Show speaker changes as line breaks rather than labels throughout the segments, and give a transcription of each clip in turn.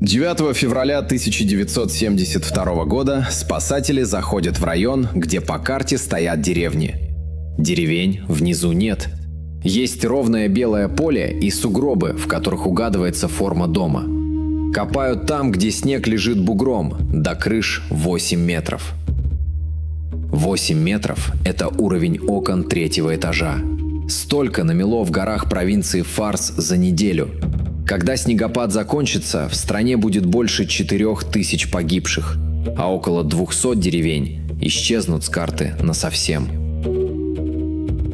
9 февраля 1972 года спасатели заходят в район, где по карте стоят деревни. Деревень внизу нет. Есть ровное белое поле и сугробы, в которых угадывается форма дома. Копают там, где снег лежит бугром, до крыш 8 метров. 8 метров – это уровень окон 3-го этажа. Столько намело в горах провинции Фарс за неделю. Когда снегопад закончится, в стране будет больше 4000 погибших, а около 200 деревень исчезнут с карты насовсем.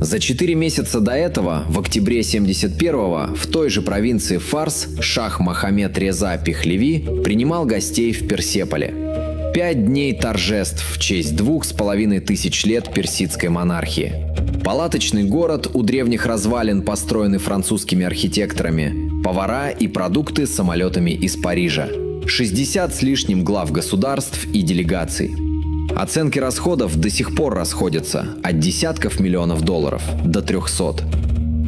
За 4 месяца до этого, в октябре 71-го, в той же провинции Фарс шах Мохаммед Реза Пехлеви принимал гостей в Персеполе. 5 дней торжеств в честь 2500 лет персидской монархии. Палаточный город у древних развалин, построенный французскими архитекторами, повара и продукты самолетами из Парижа. 60 с лишним глав государств и делегаций. Оценки расходов до сих пор расходятся от десятков миллионов долларов до 300.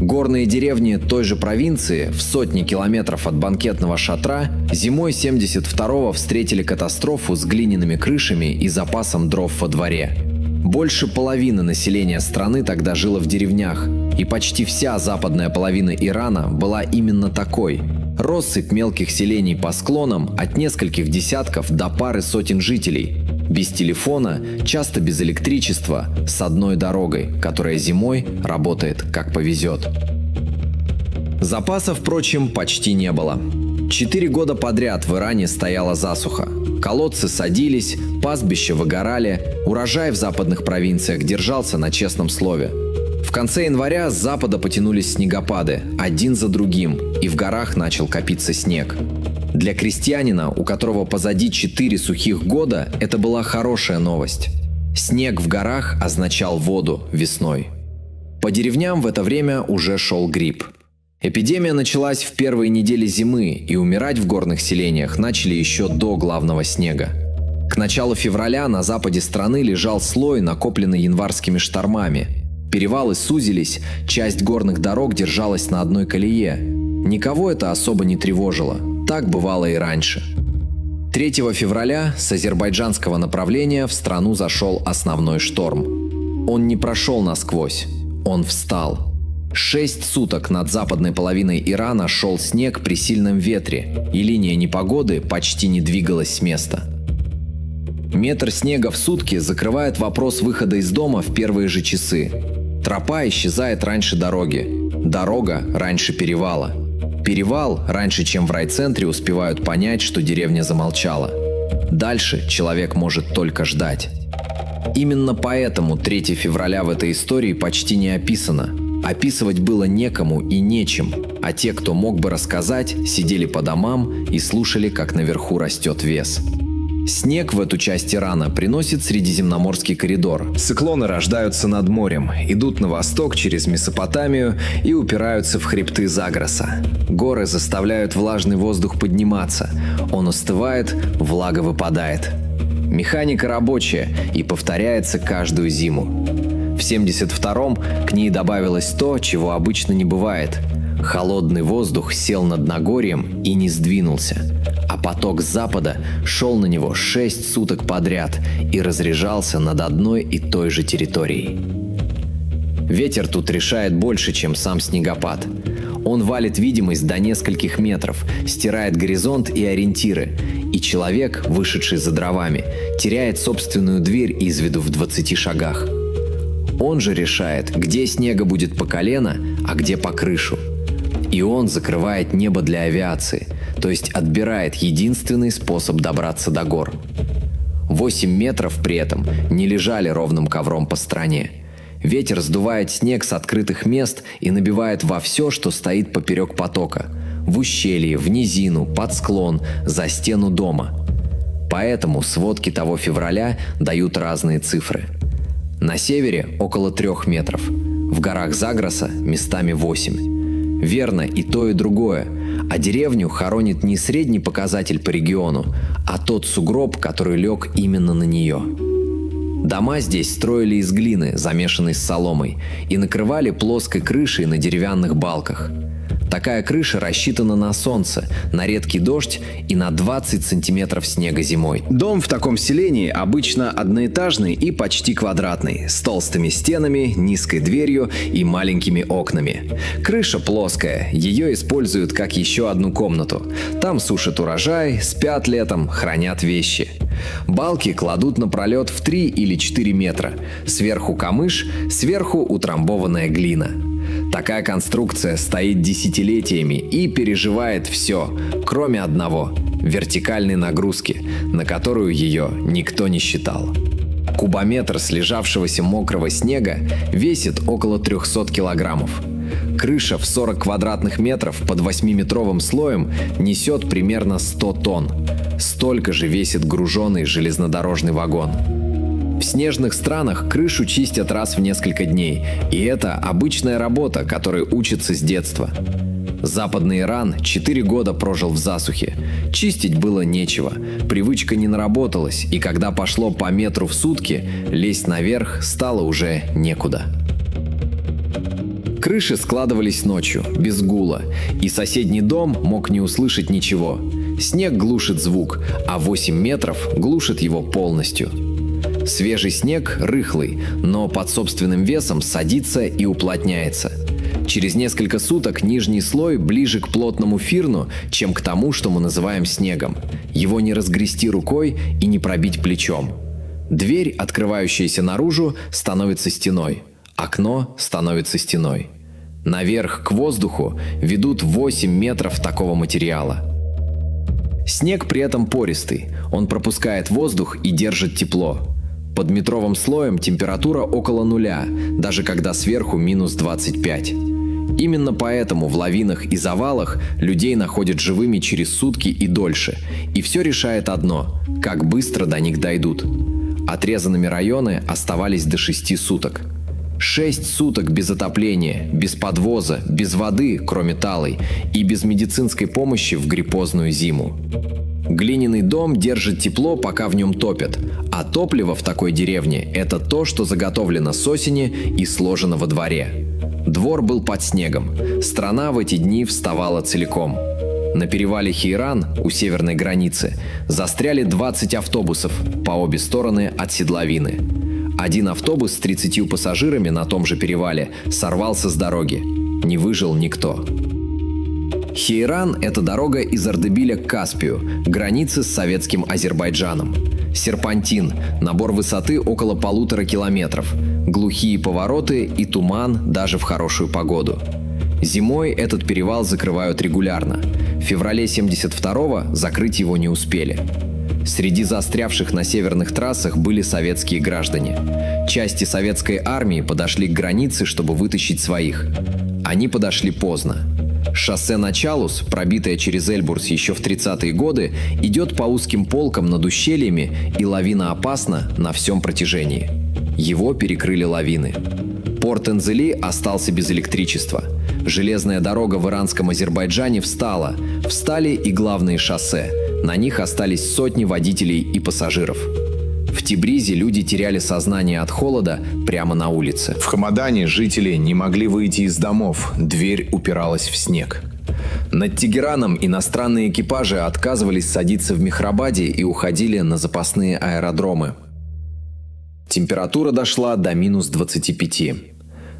Горные деревни той же провинции в сотни километров от банкетного шатра зимой 72-го встретили катастрофу с глиняными крышами и запасом дров во дворе. Больше половины населения страны тогда жило в деревнях, и почти вся западная половина Ирана была именно такой. Россыпь мелких селений по склонам от нескольких десятков до пары сотен жителей. Без телефона, часто без электричества, с одной дорогой, которая зимой работает как повезет. Запасов, впрочем, почти не было. 4 года подряд в Иране стояла засуха. Колодцы садились, пастбища выгорали, урожай в западных провинциях держался на честном слове. В конце января с запада потянулись снегопады, один за другим, и в горах начал копиться снег. Для крестьянина, у которого позади 4 сухих года, это была хорошая новость. Снег в горах означал воду весной. По деревням в это время уже шел грипп. Эпидемия началась в первые недели зимы, и умирать в горных селениях начали еще до главного снега. К началу февраля на западе страны лежал слой, накопленный январскими штормами. Перевалы сузились, часть горных дорог держалась на одной колее. Никого это особо не тревожило. Так бывало и раньше. 3 февраля с азербайджанского направления в страну зашел основной шторм. Он не прошел насквозь, он встал. 6 суток над западной половиной Ирана шел снег при сильном ветре, и линия непогоды почти не двигалась с места. Метр снега в сутки закрывает вопрос выхода из дома в первые же часы. Тропа исчезает раньше дороги, дорога раньше перевала. Перевал раньше, чем в райцентре успевают понять, что деревня замолчала. Дальше человек может только ждать. Именно поэтому 3 февраля в этой истории почти не описано. Описывать было некому и нечем, а те, кто мог бы рассказать, сидели по домам и слушали, как наверху растет вес. Снег в эту часть Ирана приносит Средиземноморский коридор. Циклоны рождаются над морем, идут на восток через Месопотамию и упираются в хребты Загроса. Горы заставляют влажный воздух подниматься. Он остывает, влага выпадает. Механика рабочая и повторяется каждую зиму. В 72-м к ней добавилось то, чего обычно не бывает. Холодный воздух сел над Нагорьем и не сдвинулся, а поток с запада шел на него 6 суток подряд и разряжался над одной и той же территорией. Ветер тут решает больше, чем сам снегопад. Он валит видимость до нескольких метров, стирает горизонт и ориентиры, и человек, вышедший за дровами, теряет собственную дверь из виду в 20 шагах. Он же решает, где снега будет по колено, а где по крышу. И он закрывает небо для авиации, то есть отбирает единственный способ добраться до гор. 8 метров при этом не лежали ровным ковром по стране. Ветер сдувает снег с открытых мест и набивает во все, что стоит поперек потока. В ущелье, в низину, под склон, за стену дома. Поэтому сводки того февраля дают разные цифры. На севере около 3 метров, в горах Загроса местами 8. Верно и то, и другое, а деревню хоронит не средний показатель по региону, а тот сугроб, который лег именно на нее. Дома здесь строили из глины, замешанной с соломой, и накрывали плоской крышей на деревянных балках. Такая крыша рассчитана на солнце, на редкий дождь и на 20 сантиметров снега зимой.
Дом в таком селении обычно одноэтажный и почти квадратный, с толстыми стенами, низкой дверью и маленькими окнами. Крыша плоская, ее используют как еще одну комнату. Там сушат урожай, спят летом, хранят вещи. Балки кладут на пролет в 3 или 4 метра. Сверху камыш, сверху утрамбованная глина. Такая конструкция стоит десятилетиями и переживает все, кроме одного – вертикальной нагрузки, на которую ее никто не считал. Кубометр слежавшегося мокрого снега весит около 300 килограммов. Крыша в 40 квадратных метров под 8-метровым слоем несет примерно 100 тонн. Столько же весит груженный железнодорожный вагон. В снежных странах крышу чистят раз в несколько дней, и это обычная работа, которой учатся с детства. Западный Иран 4 года прожил в засухе. Чистить было нечего, привычка не наработалась, и когда пошло по метру в сутки, лезть наверх стало уже некуда. Крыши складывались ночью, без гула, и соседний дом мог не услышать ничего. Снег глушит звук, а 8 метров глушит его полностью. Свежий снег рыхлый, но под собственным весом садится и уплотняется. Через несколько суток нижний слой ближе к плотному фирну, чем к тому, что мы называем снегом. Его не разгрести рукой и не пробить плечом. Дверь, открывающаяся наружу, становится стеной. Окно становится стеной. Наверх к воздуху ведут 8 метров такого материала. Снег при этом пористый, он пропускает воздух и держит тепло. Под метровым слоем температура около нуля, даже когда сверху минус 25. Именно поэтому в лавинах и завалах людей находят живыми через сутки и дольше. И все решает одно – как быстро до них дойдут. Отрезанными районы оставались до 6 суток. 6 суток без отопления, без подвоза, без воды, кроме талой, и без медицинской помощи в гриппозную зиму. Глиняный дом держит тепло, пока в нем топят, а топливо в такой деревне – это то, что заготовлено с осени и сложено во дворе. Двор был под снегом, страна в эти дни вставала целиком. На перевале Хейран, у северной границы, застряли 20 автобусов по обе стороны от седловины. Один автобус с 30 пассажирами на том же перевале сорвался с дороги. Не выжил никто. Хейран – это дорога из Ардебиля к Каспию, границы с советским Азербайджаном. Серпантин – набор высоты около 1,5 километров, глухие повороты и туман даже в хорошую погоду. Зимой этот перевал закрывают регулярно. В феврале 1972-го закрыть его не успели. Среди застрявших на северных трассах были советские граждане. Части советской армии подошли к границе, чтобы вытащить своих. Они подошли поздно. Шоссе на Чалус, пробитое через Эльбрус еще в 30-е годы, идет по узким полкам над ущельями, и лавина опасна на всем протяжении. Его перекрыли лавины. Порт Энзели остался без электричества. Железная дорога в иранском Азербайджане встала. Встали и главные шоссе. На них остались сотни водителей и пассажиров. В Тебризе люди теряли сознание от холода прямо на улице.
В Хамадане жители не могли выйти из домов, дверь упиралась в снег.
Над Тегераном иностранные экипажи отказывались садиться в Мехрабаде и уходили на запасные аэродромы. Температура дошла до минус 25.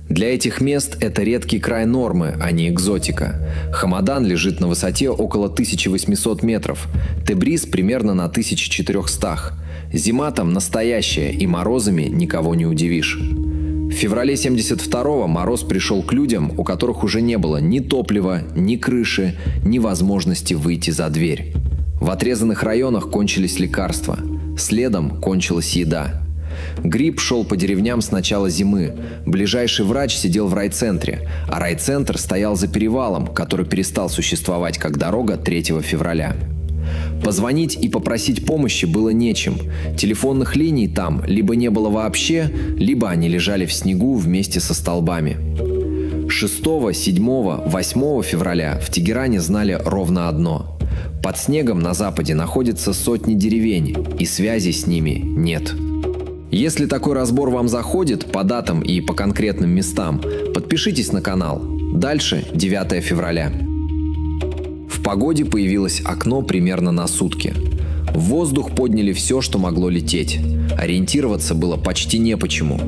Для этих мест это редкий край нормы, а не экзотика. Хамадан лежит на высоте около 1800 метров, Тебриз примерно на 1400. Зима там настоящая, и морозами никого не удивишь. В феврале 1972-го мороз пришел к людям, у которых уже не было ни топлива, ни крыши, ни возможности выйти за дверь. В отрезанных районах кончились лекарства, следом кончилась еда. Грипп шел по деревням с начала зимы. Ближайший врач сидел в райцентре, а райцентр стоял за перевалом, который перестал существовать как дорога 3 февраля. Позвонить и попросить помощи было нечем. Телефонных линий там либо не было вообще, либо они лежали в снегу вместе со столбами. 6, 7, 8 февраля в Тегеране знали ровно одно. Под снегом на западе находятся сотни деревень, и связи с ними нет. Если такой разбор вам заходит по датам и по конкретным местам, подпишитесь на канал. Дальше 9 февраля. В погоде появилось окно примерно на сутки. В воздух подняли все, что могло лететь. Ориентироваться было почти не почему.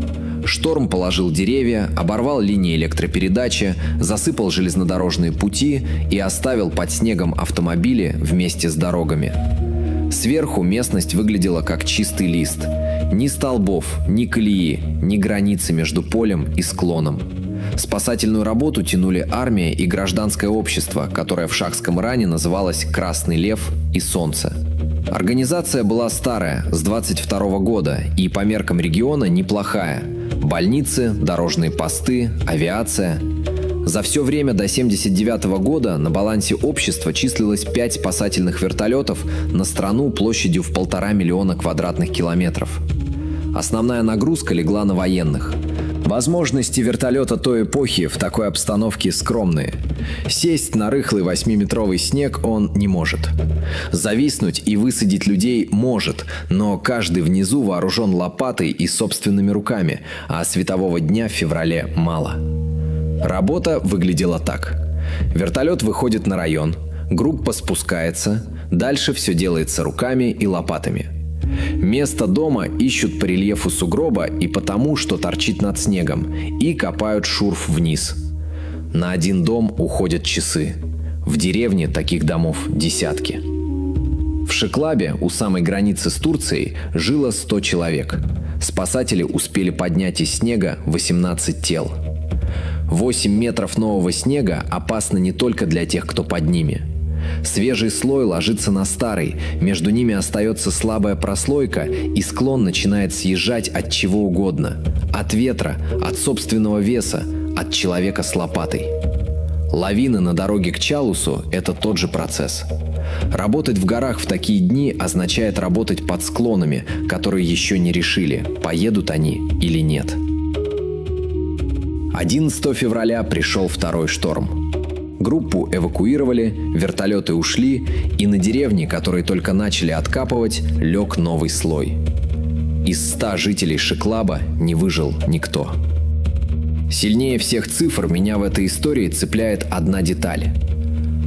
Шторм положил деревья, оборвал линии электропередачи, засыпал железнодорожные пути и оставил под снегом автомобили вместе с дорогами. Сверху местность выглядела как чистый лист. Ни столбов, ни колеи, ни границы между полем и склоном. Спасательную работу тянули армия и гражданское общество, которое в Шахском Иране называлось «Красный лев» и «Солнце». Организация была старая, с 22 года, и по меркам региона неплохая. Больницы, дорожные посты, авиация. За все время до 1979 года на балансе общества числилось 5 спасательных вертолетов на страну площадью в 1,5 миллиона квадратных километров. Основная нагрузка легла на военных. Возможности вертолета той эпохи в такой обстановке скромные. Сесть на рыхлый 8-метровый снег он не может. Зависнуть и высадить людей может, но каждый внизу вооружен лопатой и собственными руками, а светового дня в феврале мало. Работа выглядела так. Вертолет выходит на район, группа спускается, дальше все делается руками и лопатами. Место дома ищут по рельефу сугроба и потому, что торчит над снегом, и копают шурф вниз. На один дом уходят часы. В деревне таких домов десятки. В Шиклабе, у самой границы с Турцией, жило 100 человек. Спасатели успели поднять из снега 18 тел. 8 метров нового снега опасно не только для тех, кто под ними. Свежий слой ложится на старый, между ними остается слабая прослойка, и склон начинает съезжать от чего угодно. От ветра, от собственного веса, от человека с лопатой. Лавины на дороге к Чалусу – это тот же процесс. Работать в горах в такие дни означает работать под склонами, которые еще не решили, поедут они или нет. 11 февраля пришел второй шторм. Группу эвакуировали, вертолеты ушли, и на деревни, которые только начали откапывать, лег новый слой. Из 100 жителей Шиклаба не выжил никто. Сильнее всех цифр меня в этой истории цепляет одна деталь.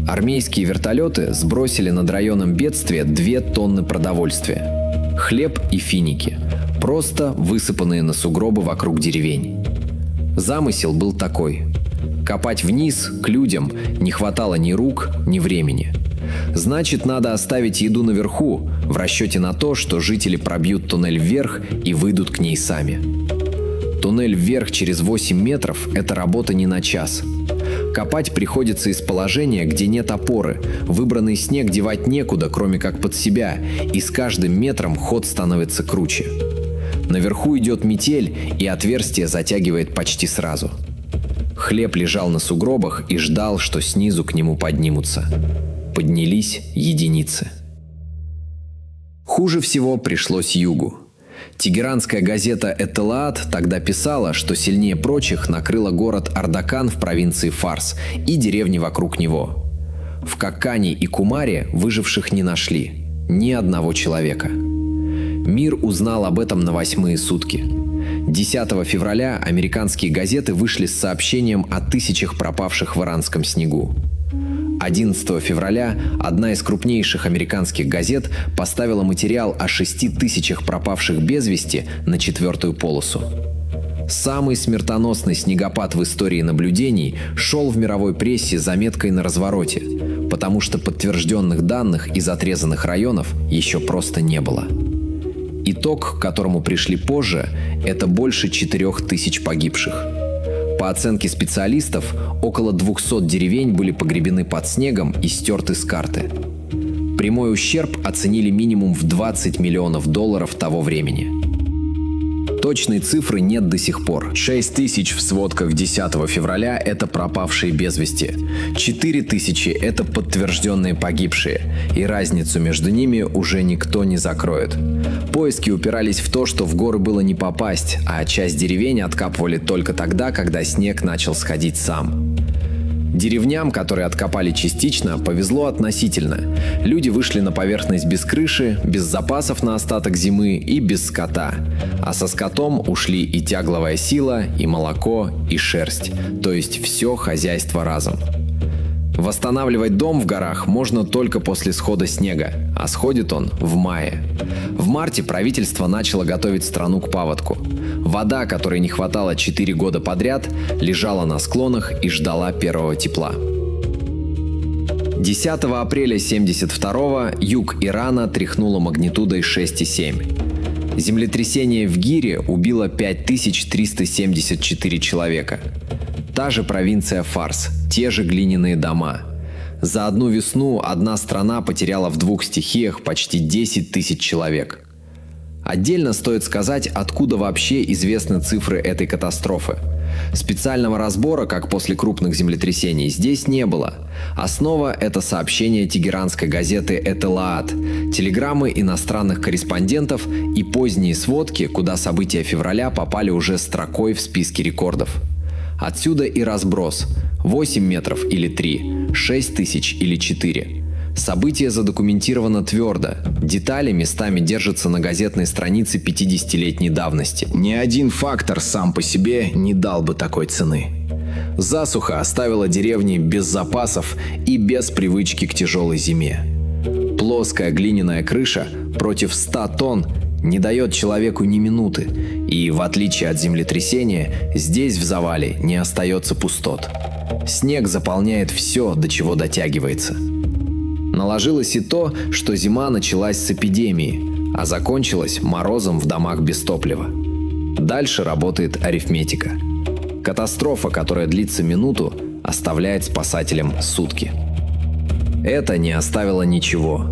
Армейские вертолеты сбросили над районом бедствия 2 тонны продовольствия. Хлеб и финики, просто высыпанные на сугробы вокруг деревень. Замысел был такой. Копать вниз, к людям, не хватало ни рук, ни времени. Значит, надо оставить еду наверху, в расчете на то, что жители пробьют туннель вверх и выйдут к ней сами. Туннель вверх через 8 метров – это работа не на час. Копать приходится из положения, где нет опоры, выбранный снег девать некуда, кроме как под себя, и с каждым метром ход становится круче. Наверху идет метель, и отверстие затягивает почти сразу. Хлеб лежал на сугробах и ждал, что снизу к нему поднимутся. Поднялись единицы. Хуже всего пришлось югу. Тегеранская газета «Этелаат» тогда писала, что сильнее прочих накрыла город Ардакан в провинции Фарс и деревни вокруг него. В Какане и Кумаре выживших не нашли. Ни одного человека. Мир узнал об этом на 8-е сутки. 10 февраля американские газеты вышли с сообщением о тысячах пропавших в иранском снегу. 11 февраля одна из крупнейших американских газет поставила материал о 6 тысячах пропавших без вести на 4-ю полосу. Самый смертоносный снегопад в истории наблюдений шел в мировой прессе заметкой на развороте, потому что подтвержденных данных из отрезанных районов еще просто не было. Итог, к которому пришли позже, это больше 4000 погибших. По оценке специалистов, около 200 деревень были погребены под снегом и стерты с карты. Прямой ущерб оценили минимум в $20 миллионов того времени. Точной цифры нет до сих пор. 6000 в сводках 10 февраля – это пропавшие без вести. 4000 – это подтвержденные погибшие. И разницу между ними уже никто не закроет. Поиски упирались в то, что в горы было не попасть, а часть деревень откапывали только тогда, когда снег начал сходить сам. Деревням, которые откопали частично, повезло относительно. Люди вышли на поверхность без крыши, без запасов на остаток зимы и без скота. А со скотом ушли и тягловая сила, и молоко, и шерсть. То есть все хозяйство разом. Восстанавливать дом в горах можно только после схода снега, а сходит он в мае. В марте правительство начало готовить страну к паводку. Вода, которой не хватало 4 года подряд, лежала на склонах и ждала первого тепла. 10 апреля 1972-го юг Ирана тряхнуло магнитудой 6,7. Землетрясение в Гире убило 5374 человека. Та же провинция Фарс, те же глиняные дома. За одну весну одна страна потеряла в 2 стихиях почти 10 тысяч человек. Отдельно стоит сказать, откуда вообще известны цифры этой катастрофы. Специального разбора, как после крупных землетрясений, здесь не было. Основа – это сообщение тегеранской газеты «Этелаат», телеграммы иностранных корреспондентов и поздние сводки, куда события февраля попали уже строкой в списке рекордов. Отсюда и разброс – 8 метров или 3, 6 тысяч или 4. Событие задокументировано твердо. Детали местами держатся на газетной странице 50-летней давности.
Ни один фактор сам по себе не дал бы такой цены. Засуха оставила деревни без запасов и без привычки к тяжелой зиме. Плоская глиняная крыша против 100 тонн не дает человеку ни минуты, и, в отличие от землетрясения, здесь в завале не остается пустот. Снег заполняет все, до чего дотягивается. Наложилось и то, что зима началась с эпидемии, а закончилась морозом в домах без топлива. Дальше работает арифметика. Катастрофа, которая длится минуту, оставляет спасателям сутки. Это не оставило ничего.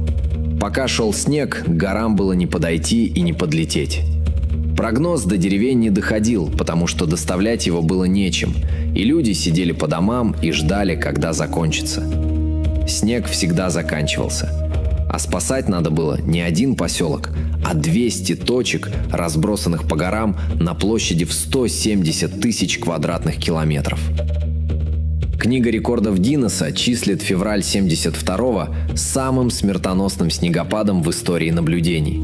Пока шел снег, к горам было не подойти и не подлететь. Прогноз до деревень не доходил, потому что доставлять его было нечем, и люди сидели по домам и ждали, когда закончится. Снег всегда заканчивался. А спасать надо было не один поселок, а 200 точек, разбросанных по горам на площади в 170 тысяч квадратных километров. Книга рекордов Гиннесса числит февраль 1972-го самым смертоносным снегопадом в истории наблюдений.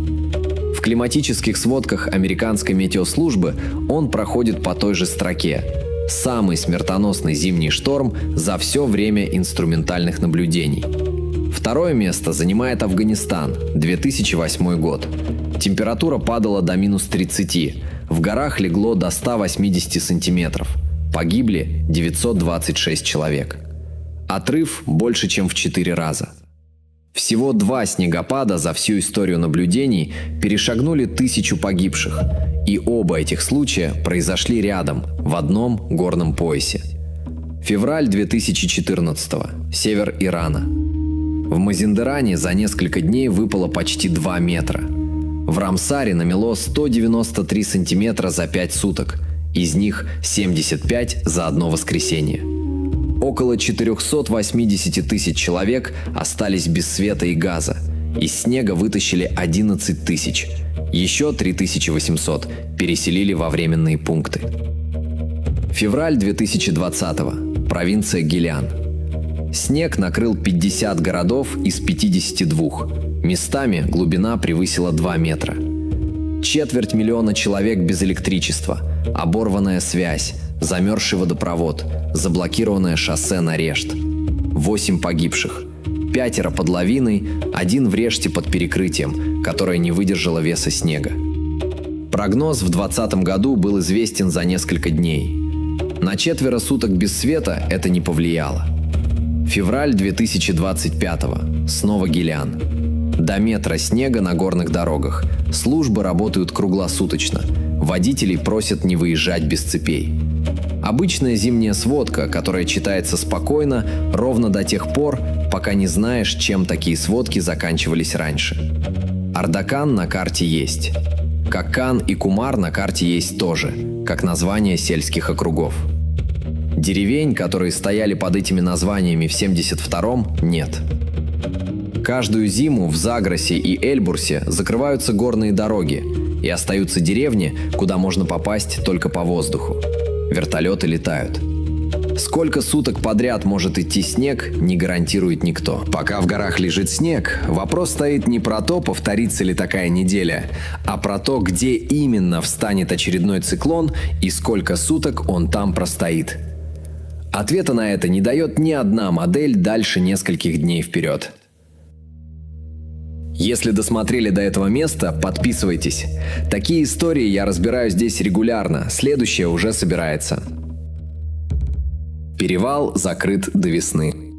В климатических сводках американской метеослужбы он проходит по той же строке. Самый смертоносный зимний шторм за все время инструментальных наблюдений. Второе место занимает Афганистан, 2008 год. Температура падала до минус 30, в горах легло до 180 сантиметров. Погибли 926 человек. Отрыв больше, чем в 4 раза. Всего 2 снегопада за всю историю наблюдений перешагнули 1000 погибших. И оба этих случая произошли рядом, в одном горном поясе. Февраль 2014-го. Север Ирана. В Мазиндеране за несколько дней выпало почти 2 метра. В Рамсаре намело 193 сантиметра за 5 суток. Из них 75 за одно воскресенье. Около 480 тысяч человек остались без света и газа. Из снега вытащили 11 тысяч. Еще 3800 переселили во временные пункты. Февраль 2020-го. Провинция Гилян. Снег накрыл 50 городов из 52. Местами глубина превысила 2 метра. 250 000 человек без электричества, оборванная связь, замерзший водопровод, заблокированное шоссе на Решт. 8 погибших. 5 под лавиной, 1 в Реште под перекрытием, которое не выдержало веса снега. Прогноз в 2020 году был известен за несколько дней. На 4 суток без света это не повлияло. Февраль 2025-го. Снова Гилян. До метра снега на горных дорогах. Службы работают круглосуточно. Водителей просят не выезжать без цепей. Обычная зимняя сводка, которая читается спокойно ровно до тех пор, пока не знаешь, чем такие сводки заканчивались раньше. Ардакан на карте есть. Каккан и Кумар на карте есть тоже, как названия сельских округов. Деревень, которые стояли под этими названиями в 72-м, нет. Каждую зиму в Загросе и Эльбурсе закрываются горные дороги, и остаются деревни, куда можно попасть только по воздуху. Вертолеты летают.
Сколько суток подряд может идти снег, не гарантирует никто. Пока в горах лежит снег, вопрос стоит не про то, повторится ли такая неделя, а про то, где именно встанет очередной циклон и сколько суток он там простоит. Ответа на это не дает ни одна модель дальше нескольких дней вперед. Если досмотрели до этого места, подписывайтесь. Такие истории я разбираю здесь регулярно, следующая уже собирается. Перевал закрыт до весны.